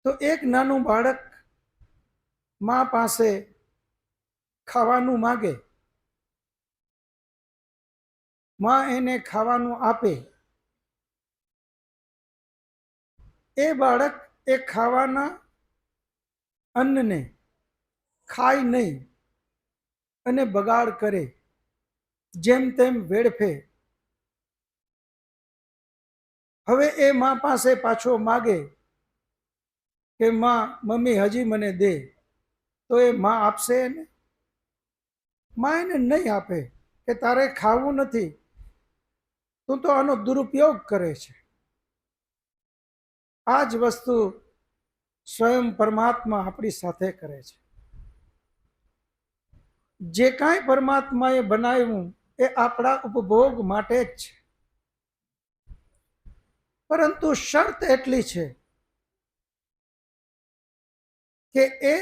તો એક નાનું બાળક મા પાસે ખાવાનું માગે, મા એને ખાવાનું આપે, એ બાળક એ ખાવાના અન્નને ખાય નહીં અને બગાડ કરે, જેમ તેમ વેડફે. હવે એ મા પાસે પાછો માગે કે મમ્મી હજી મને દે, તો એ મા આપશે એને? મા એને નહીં આપે કે તારે ખાવું નથી, તું તો આનો દુરુપયોગ કરે છે. આ જ વસ્તુ સ્વયં પરમાત્મા આપણી સાથે કરે છે. જે કાંઈ પરમાત્માએ બનાવ્યું એ આપણા ઉપભોગ માટે જ છે, પરંતુ શરત એટલી છે કે એ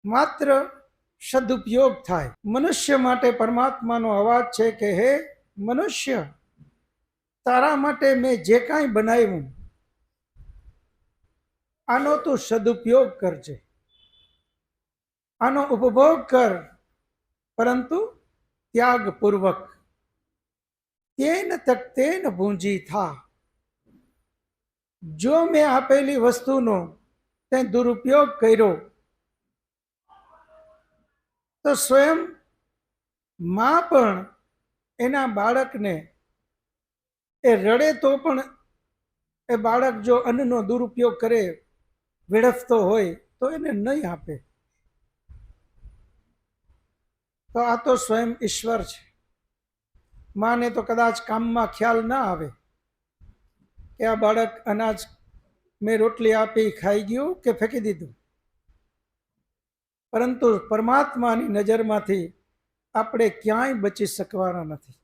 માત્ર સદુપયોગ થાય. મનુષ્ય માટે પરમાત્માનો અવાજ છે કે હે મનુષ્ય, તારા માટે મેં જે કાંઈ બનાવ્યું આનો તું સદુપયોગ કરજે, આનો ઉપભોગ કર, પરંતુ ત્યાગપૂર્વક. તેન તક્તેન ભૂંજી થા. જો મેં આપેલી વસ્તુનો તે દુરુપયોગ કર્યો તો સ્વયં માં પણ એના બાળકને, એ રડે તો પણ એ બાળક જો અન્નનો દુરુપયોગ કરે, વેડફતો હોય, તો એને નહીં આપે. તો આ તો સ્વયં ઈશ્વર છે. માને તો કદાચ કામમાં ખ્યાલ ના આવે કે આ બાળક અનાજ મેં રોટલી આપી ખાઈ ગયું કે ફેંકી દીધું, પરંતુ પરમાત્માની નજરમાંથી આપણે ક્યાંય બચી શકવાના નથી.